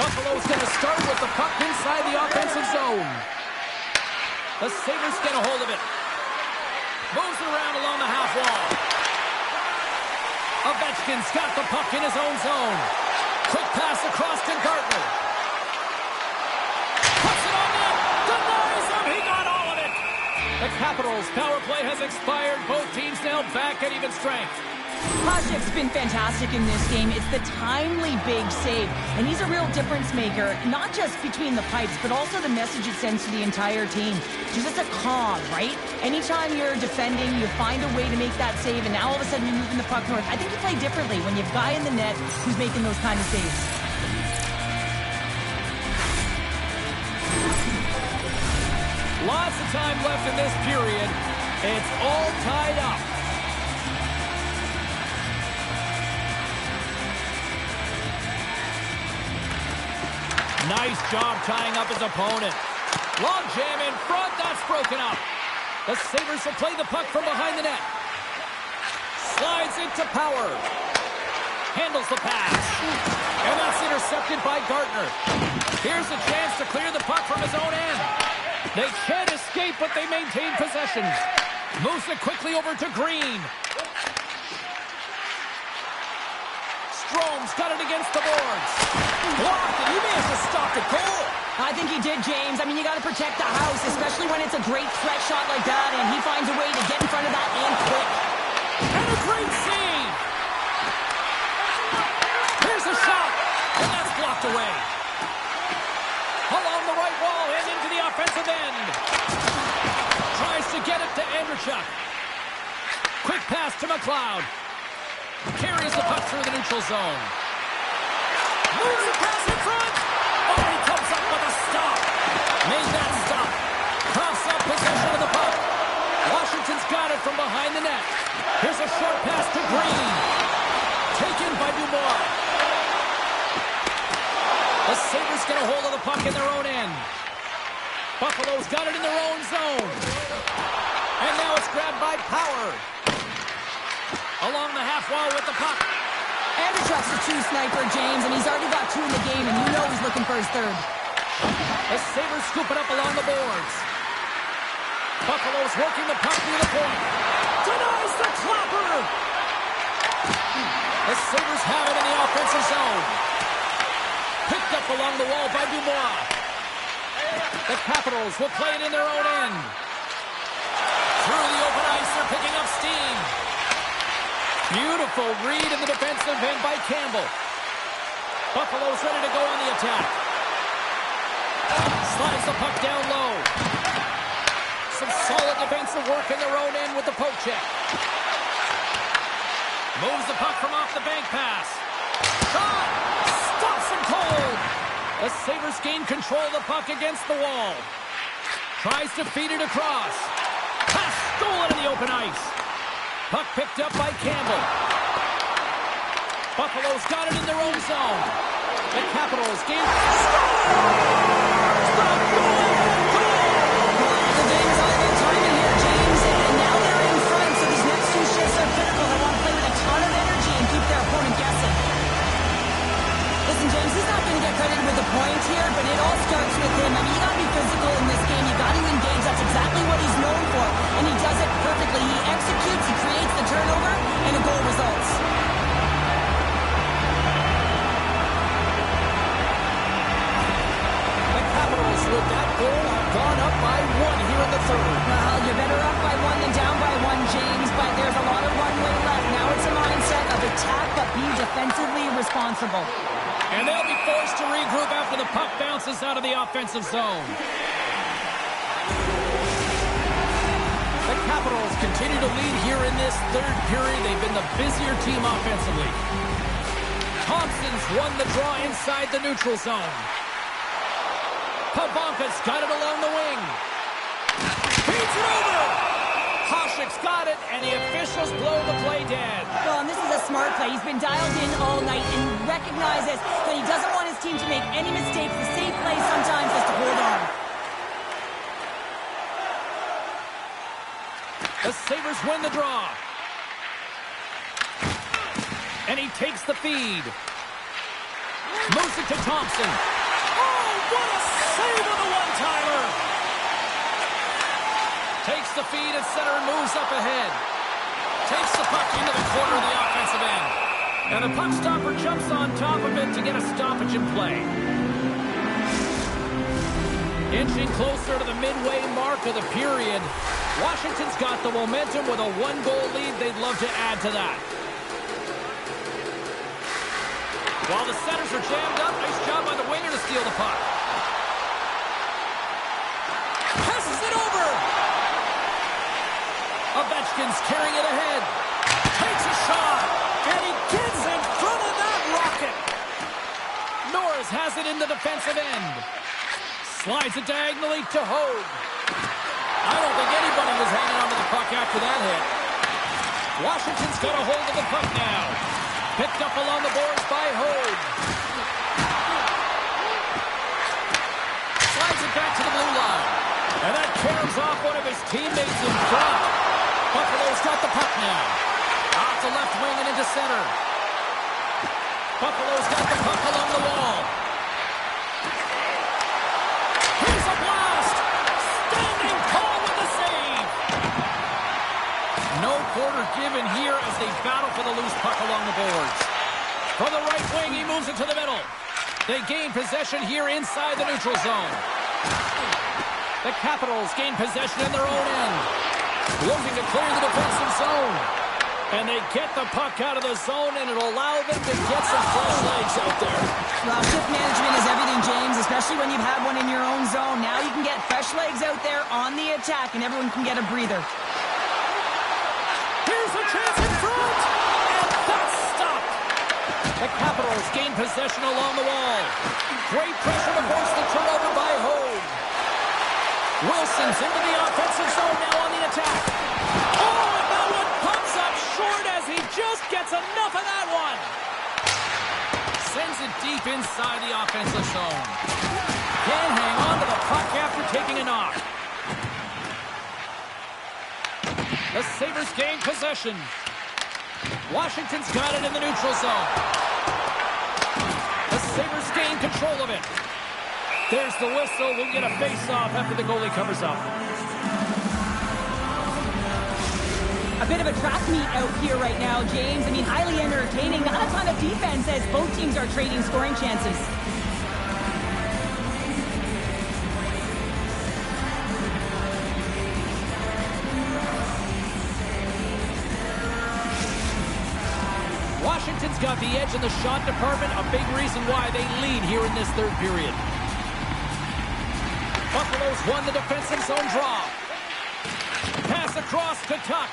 Buffalo's going to start with the puck inside the offensive zone. The Sabres get a hold of it. Moves it around along the half wall. Ovechkin's got the puck in his own zone. Quick pass across to Gartner. The Capitals' power play has expired. Both teams now back at even strength. Hasek's been fantastic in this game. It's the timely big save, and he's a real difference maker, not just between the pipes, but also the message it sends to the entire team. Just a calm, right? Anytime you're defending, you find a way to make that save, and now all of a sudden you're moving the puck north. I think you play differently when you have a guy in the net who's making those kind of saves. Lots of time left in this period. It's all tied up. Nice job tying up his opponent. Long jam in front. That's broken up. The Sabres will play the puck from behind the net. Slides into Power. Handles the pass. And that's intercepted by Gartner. Here's a chance to clear the puck from his own end. They can't escape, but they maintain possession. Moves it quickly over to Green. Strome's got it against the boards. Blocked it. He may have just stopped a goal. I think he did, James. I mean, you got to protect the house, especially when it's a great threat shot like that, and he finds a way to get in front of that and quick. And a great save. Here's a shot, and that's blocked away. Along the right wall and into the offensive end. Tries to get it to Andrechuk. Quick pass to McLeod. Carries the puck through the neutral zone. Moves the pass in front. Oh, he comes up with a stop. Made that stop. Coughs up possession of the puck. Washington's got it from behind the net. Here's a short pass to Green. Taken by Dubois. The Sabres get a hold of the puck in their own end. Buffalo's got it in their own zone. And now it's grabbed by Power. Along the half wall with the puck. Andrechuk's a true sniper, James, and he's already got two in the game, and you know he's looking for his third. The Sabres scoop it up along the boards. Buffalo's working the puck through the point. Denies the clapper. The Sabres have it in the offensive zone. Picked up along the wall by Dubois. The Capitals will play it in their own end. Through the open ice, they're picking up steam. Beautiful read in the defensive end by Campbell. Buffalo's ready to go on the attack. Slides the puck down low. Some solid defensive work in their own end with the poke check. Moves the puck from off the bank pass. Shot! Stops him cold! The Sabres gain control of the puck against the wall. Tries to feed it across. Pass stolen in the open ice. Puck picked up by Campbell. Buffalo's got it in their own zone. The Capitals gain... The game is all about timing here, James, and now they're in front, so these next two shifts are critical. They want to play with a ton of energy and keep their opponent guessing. Listen, James, he's not going to get credited with the points here, but it all starts with him. I mean, you got to be physical in this game. You got to engage. That's exactly what he's known for, and he does it perfectly. He executes, he creates the turnover, and a goal results. The Capitals, with that goal, have gone up by 1 here in the third. puck bounces out of the offensive zone. The Capitals continue to lead here in this third period. They've been the busier team offensively. Thompson's won the draw inside the neutral zone. Pavonka's got it along the wing. Feeds it over. Hasek's got it, and the officials blow the play dead. Well, and this is a smart play. He's been dialed in all night and recognizes that he doesn't want his team to make any mistakes. The safe play sometimes is to hold on. The Sabres win the draw. And he takes the feed. Moves it to Thompson. Oh, what a save on the one-timer! Takes the feed at center and moves up ahead. Takes the puck into the corner of the offensive end. And the puck stopper jumps on top of it to get a stoppage in play. Inching closer to the midway mark of the period. Washington's got the momentum with a one-goal lead. They'd love to add to that. While the centers are jammed up, nice job by the winger to steal the puck. Passes it over. Ovechkin's carrying it ahead. Takes a shot. And he gets in front of that rocket. Norris has it in the defensive end. Slides it diagonally to Hogue. I don't think anybody was hanging on to the puck after that hit. Washington's got a hold of the puck now. Picked up along the boards by Hogue. Slides it back to the blue line. And that caroms off one of his teammates in front. Buffalo's got the puck now. Off the left wing and into center. Buffalo's got the puck along the wall. Here's a blast. Standing tall with the save. No quarter given here as they battle for the loose puck along the boards. From the right wing, he moves it to the middle. They gain possession here inside the neutral zone. The Capitals gain possession in their own end. Looking to clear the defensive zone. And they get the puck out of the zone, and it'll allow them to get some fresh legs out there. Well, shift management is everything, James, especially when you've had one in your own zone. Now you can get fresh legs out there on the attack, and everyone can get a breather. Here's a chance in front, and that's stopped. The Capitals gain possession along the wall. Great pressure to force the turnover by Hogue. Wilson's into the offensive zone now on the attack. Oh, and that one comes up short as he just gets enough of that one. Sends it deep inside the offensive zone. Can't hang on to the puck after taking a knock. The Sabres gain possession. Washington's got it in the neutral zone. The Sabres gain control of it. There's the whistle. We'll get a face-off after the goalie covers up. A bit of a track meet out here right now, James. I mean, highly entertaining. Not a ton of defense as both teams are trading scoring chances. Washington's got the edge in the shot department, a big reason why they lead here in this third period. Buffalo's won the defensive zone draw. Pass across to Tuck.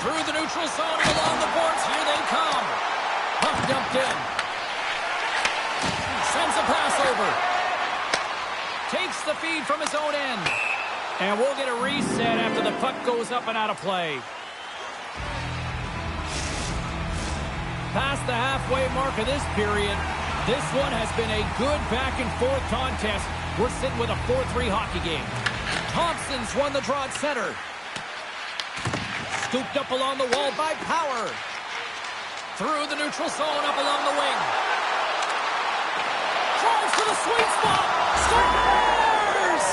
Through the neutral zone and along the boards. Here they come. Puck dumped in. Sends a pass over. Takes the feed from his own end. And we'll get a reset after the puck goes up and out of play. Past the halfway mark of this period, this one has been a good back-and-forth contest. We're sitting with a 4-3 hockey game. Thompson's won the draw at center. Scooped up along the wall by Power. Through the neutral zone, up along the wing. Drives to the sweet spot. Scores!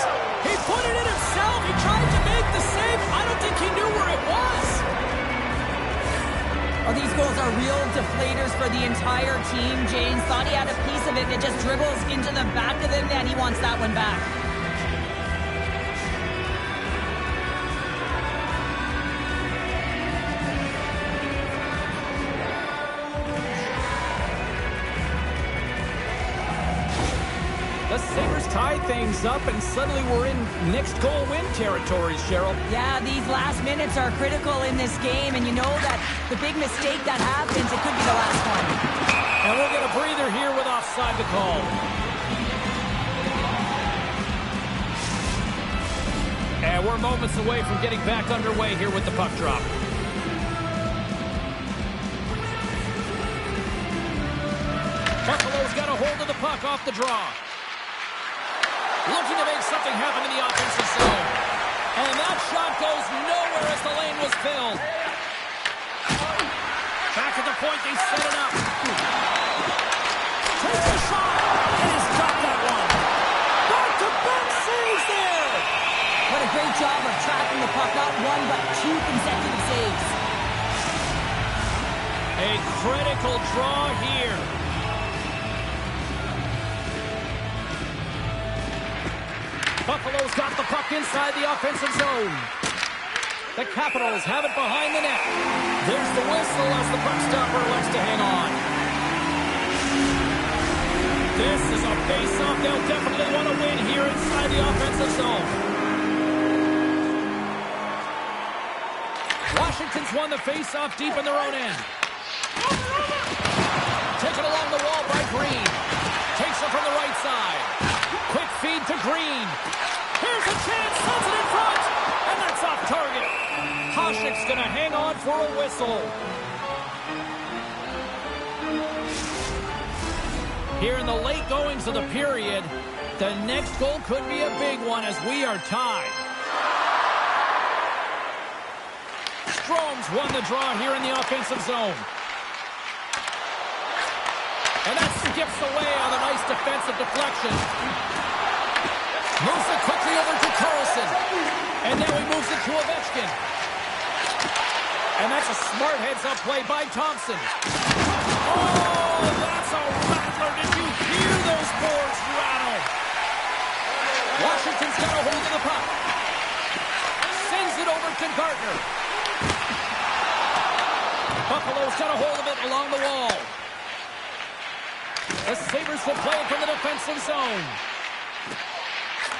He put it in himself. He tried to make the save. I don't think he knew where it was. Oh, these goals are real deflators for the entire team. James thought he had a piece of it. It just dribbles into the back of the net. He wants that one back. tie things up, and suddenly we're in next goal win territory, Cheryl. Yeah, these last minutes are critical in this game, and you know that the big mistake that happens, it could be the last one. And we'll get a breather here with offside to call. And we're moments away from getting back underway here with the puck drop. Buffalo's got a hold of the puck off the draw. Looking to make something happen in the offensive zone. And that shot goes nowhere as the lane was filled. Back at the point, they set it up. Takes a shot, and he's got that one. Back-to-back saves there. What a great job of tracking the puck. Not one, but two consecutive saves. A critical draw here. Buffalo's got the puck inside the offensive zone. The Capitals have it behind the net. There's the whistle as the puck stopper elects to hang on. This is a face-off they'll definitely want to win here inside the offensive zone. Washington's won the face-off deep in their own end. Taken along the wall by Green. Takes it from the right side. Quick feed to Green. Here's a chance, sends it in front, and that's off target. Hasek's going to hang on for a whistle. Here in the late goings of the period, the next goal could be a big one as we are tied. Strome's won the draw here in the offensive zone. And that skips away on a nice defensive deflection. Moves it quickly over to Carlson. And now he moves it to Ovechkin. And that's a smart heads-up play by Thompson. Oh, that's a rattler. Did you hear those boards rattle? Washington's got a hold of the puck. Sends it over to Gardner. Buffalo's got a hold of it along the wall. The Sabres will play it from the defensive zone.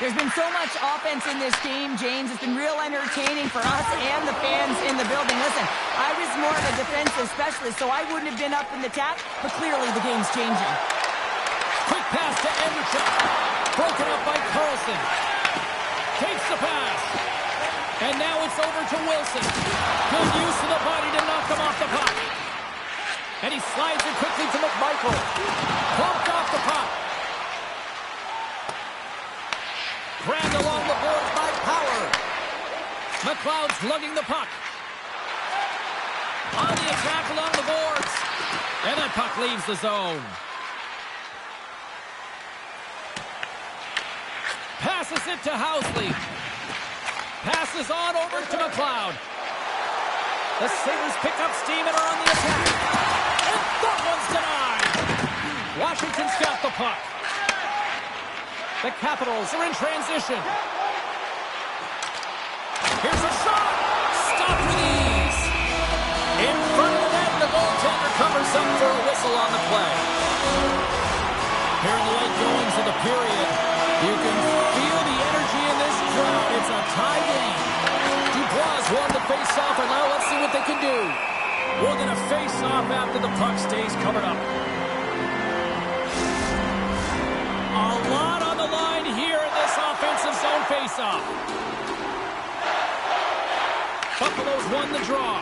There's been so much offense in this game, James. It's been real entertaining for us and the fans in the building. Listen, I was more of a defensive specialist, so I wouldn't have been up in the tap, but clearly the game's changing. Quick pass to Anderson. Broken up by Carlson. Takes the pass. And now it's over to Wilson. Good use of the body to knock him off the puck. And he slides it quickly to McMichael. Pumped off the puck. Grabbed along the boards by Power. McLeod's lugging the puck. On the attack along the boards. And that puck leaves the zone. Passes it to Housley. Passes on over to McLeod. The Sabres pick up steam and are on the attack. And that one's denied. Washington's got the puck. The Capitals are in transition. Here's a shot. Stopped with ease. In front of the net, the goaltender covers up for a whistle on the play. Here in the late goings of the period, you can feel the energy in this crowd. It's a tie game. Dubois won the face-off, and now let's see what they can do. We're going to face off after the puck stays covered up. A lot on the line here in this offensive zone face-off. Buffalo's won the draw.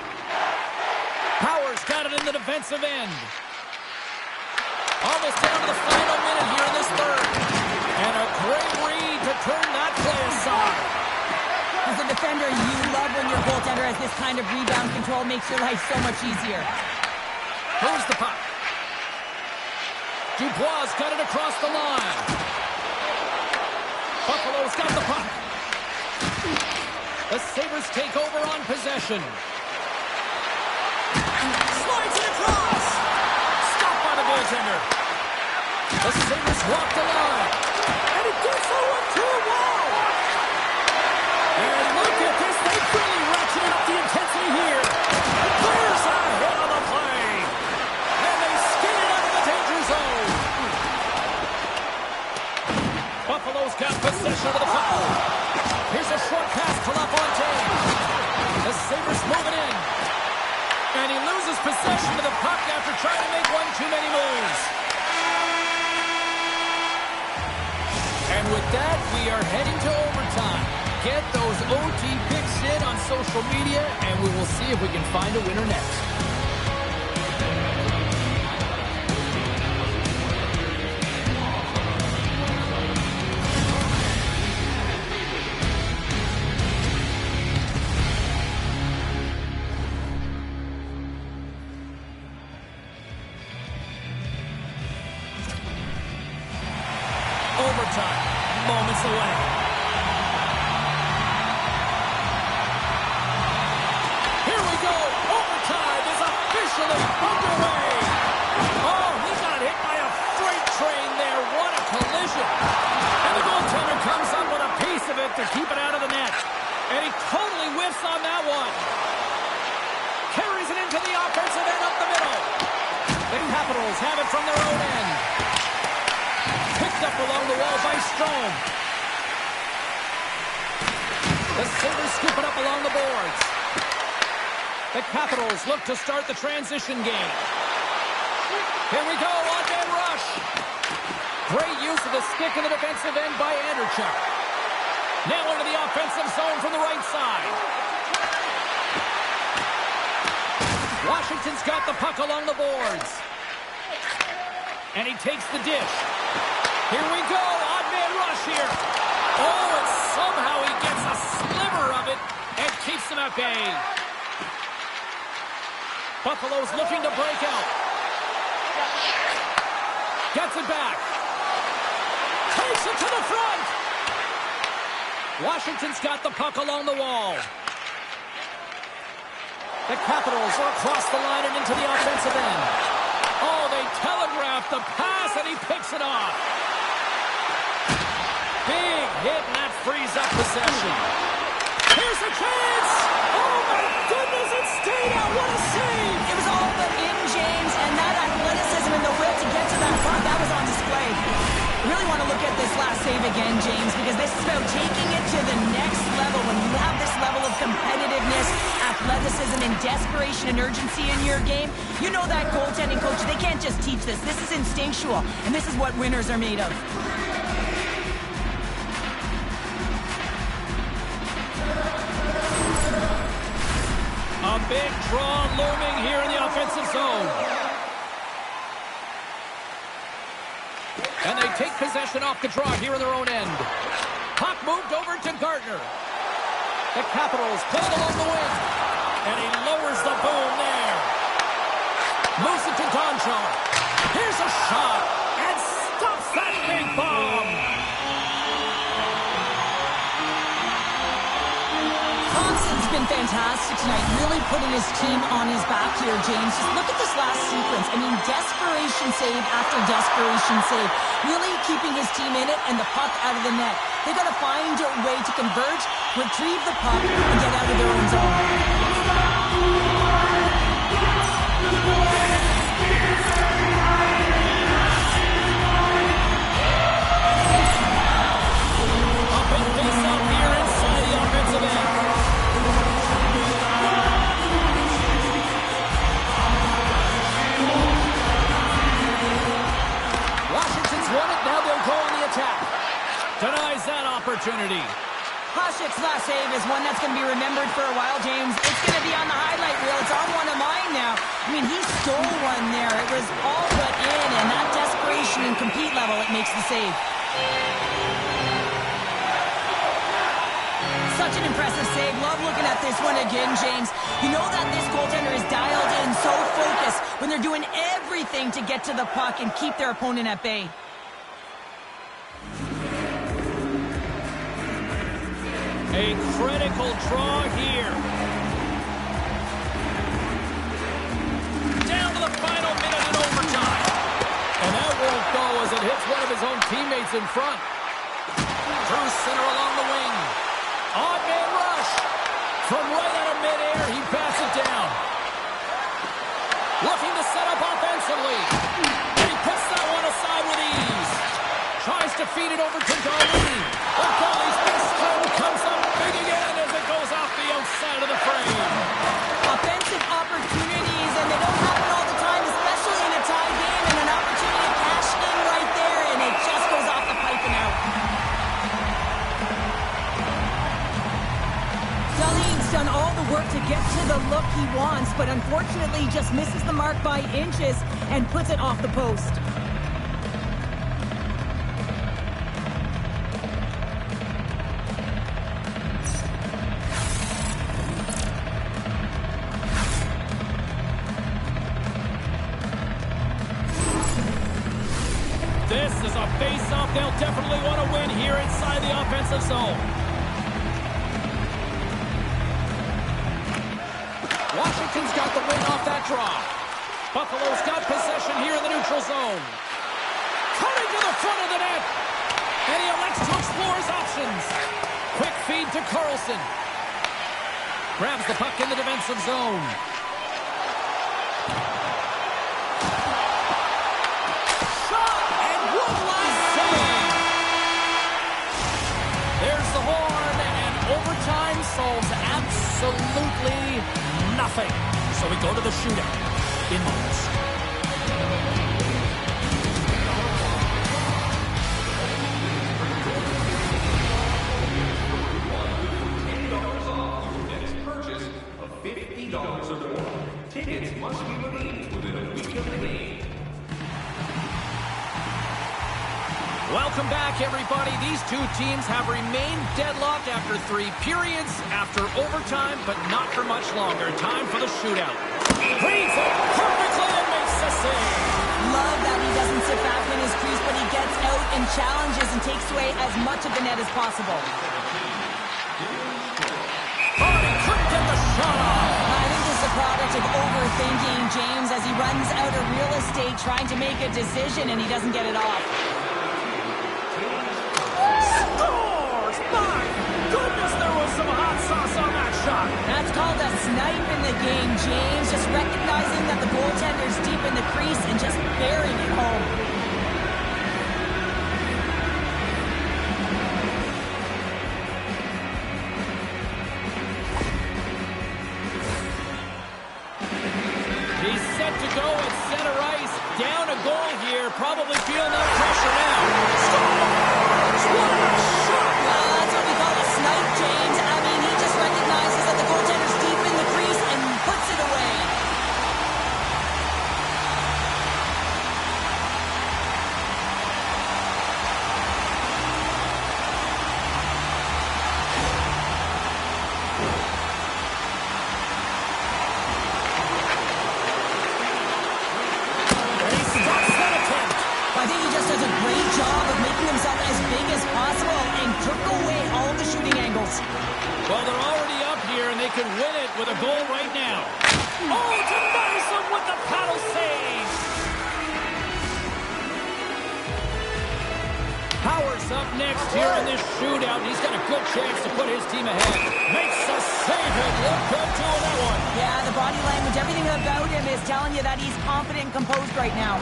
Powers got it in the defensive end. Almost down to the final minute here in this third. And a great read to turn that play aside. As a defender, you love when your goaltender has this kind of rebound control. Makes your life so much easier. Moves the puck. Dubois got it across the line. Buffalo's got the puck. The Sabres take over on possession. Slides it across. Stopped by the goaltender. The Sabres walk the line. And it gets a 1-2 wall. And look at this. They've really ratcheted up the intensity here. The players are ahead on the play. And they skid it out of the danger zone. Buffalo's got trying to make one too many moves. And with that, we are heading to overtime. Get those OT picks in on social media, and we will see if we can find a winner next. Overtime, moments away. Here we go. Overtime is officially underway. Oh, he got hit by a freight train there. What a collision. And the goaltender comes up with a piece of it to keep it out of the net. And he totally whiffs on that one. Carries it into the offensive end up the middle. The Capitals have it from their own end. Picked up along the wall by Strome. The Sabres scoop it up along the boards. The Capitals look to start the transition game. Here we go, on-man rush. Great use of the stick in the defensive end by Anderchuk. Now into the offensive zone from the right side. Washington's got the puck along the boards. And he takes the dish. Here we go, odd-man rush here. Oh, and somehow he gets a sliver of it and keeps them at bay. Buffalo's looking to break out. Gets it back. Takes it to the front. Washington's got the puck along the wall. The Capitals are across the line and into the offensive end. Oh, they telegraph the pass, and he picks it off. Big hit, and that frees up possession. Here's a chance! Oh, my goodness, it stayed out. What a save! It was all but in, James, and that athleticism and the will to get to that puck, that was on display. I really want to look at this last save again, James, because this is about taking it to the next level. When you have this level of competitiveness, athleticism, and desperation and urgency in your game, you know that goaltending coach, they can't just teach this. This is instinctual, and this is what winners are made of. A big draw looming here in the offensive zone. And they take possession off the draw here in their own end. Puck moved over to Gardner. The Capitals pull it along the wing. And he lowers the boom there. Moves it to Donchar. Here's a shot. And stops that big bomb. Thompson's been fantastic tonight, really putting his team on his back here, James. Just look at this last sequence. I mean, desperation save after desperation save. Really keeping his team in it and the puck out of the net. They got to find a way to converge, retrieve the puck, and get out of their own zone. Up and face up here inside the offensive end. Washington's won it, now they'll go on the attack. Denies that opportunity. Hasek's last save is one that's going to be remembered for a while, James. It's going to be on the highlight reel. It's on one of mine now. I mean, he stole one there. It was all but in, and that desperation and compete level, it makes the save. Such an impressive save. Love looking at this one again, James. You know that this goaltender is dialed in, so focused when they're doing everything to get to the puck and keep their opponent at bay. A critical draw here. Down to the final minute in overtime. And that won't go as it hits one of his own teammates in front. Through center along the wing. Odd man rush. From right out of midair, he bats it down. Looking to set up offensively. And he puts that one aside with ease. Tries to feed it over to Darlene. The goalie's best time comes up big again as it goes off the outside of the frame. Offensive opportunities, and they don't happen all the time, especially work to get to the look he wants, but unfortunately just misses the mark by inches and puts it off the post. This is a face-off they'll definitely want to win here inside the offensive zone. Washington's got the win off that draw. Buffalo's got possession here in the neutral zone. Coming to the front of the net. And he elects to explore his options. Quick feed to Carlson. Grabs the puck in the defensive zone. Shot! And one last save. There's the horn, and overtime solves absolutely nothing. So we go to the shootout in moments. $50 or more. Tickets must be redeemed within a week of the game. Welcome back, everybody. These two teams have remained deadlocked after 3 periods, after overtime, but not for much longer. Time for the shootout. Reads it perfectly and makes the save. Love that he doesn't sit back in his crease, but he gets out and challenges and takes away as much of the net as possible. Oh, he couldn't get the shot off. I think this is a product of overthinking, James, as he runs out of real estate trying to make a decision and he doesn't get it off. Scores! My goodness, there was some hot sauce on that shot. That's called a snipe in the game, James. Just recognizing that the goaltender's deep in the crease and just burying it home. He's set to go at center ice. Down a goal here. Probably feeling that pressure now. Scores! What a shot! That's what we call a snipe, James. I mean, he just recognizes that the goaltender's deep in the crease and puts it away. And he stops that attempt. I think he just does a great job of making himself as big as possible and took away all the shooting angles. Well, they're already up here, and they could win it with a goal right now. Oh, denies him with the paddle save. Howard's up next here in this shootout. He's got a good chance to put his team ahead. Makes a save and look good doing that one. Yeah, the body language, everything about him is telling you that he's confident and composed right now.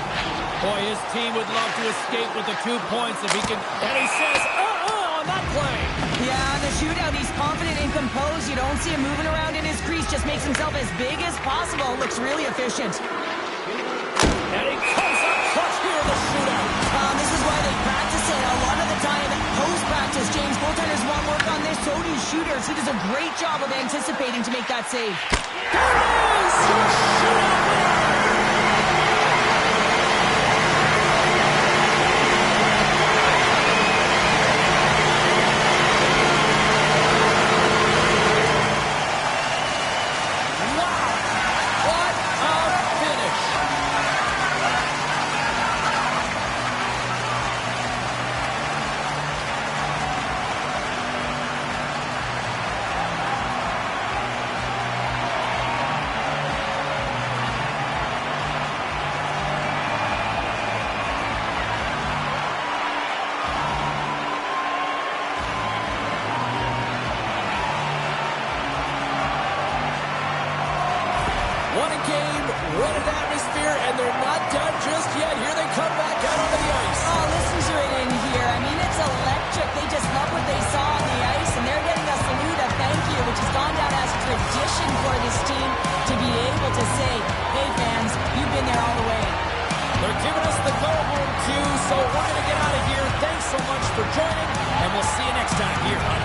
Boy, his team would love to escape with the 2 points if he can. And he says, on that play. Yeah, in the shootout, he's confident and composed. You don't see him moving around in his crease. Just makes himself as big as possible. Looks really efficient. And he comes up clutch here in the shootout. This is why they practice it. A lot of the time, post-practice, James, goaltenders want work on this. So do shooters. He does a great job of anticipating to make that save. There it is! Shootout winner! What a game, what an atmosphere, and they're not done just yet. Here they come back out onto the ice. Oh, listen to it in here. I mean, it's electric. They just love what they saw on the ice, and they're getting a salute, a thank you, which has gone down as a tradition for this team to be able to say, hey, fans, you've been there all the way. They're giving us the go-home cue, so we're going to get out of here. Thanks so much for joining, and we'll see you next time here on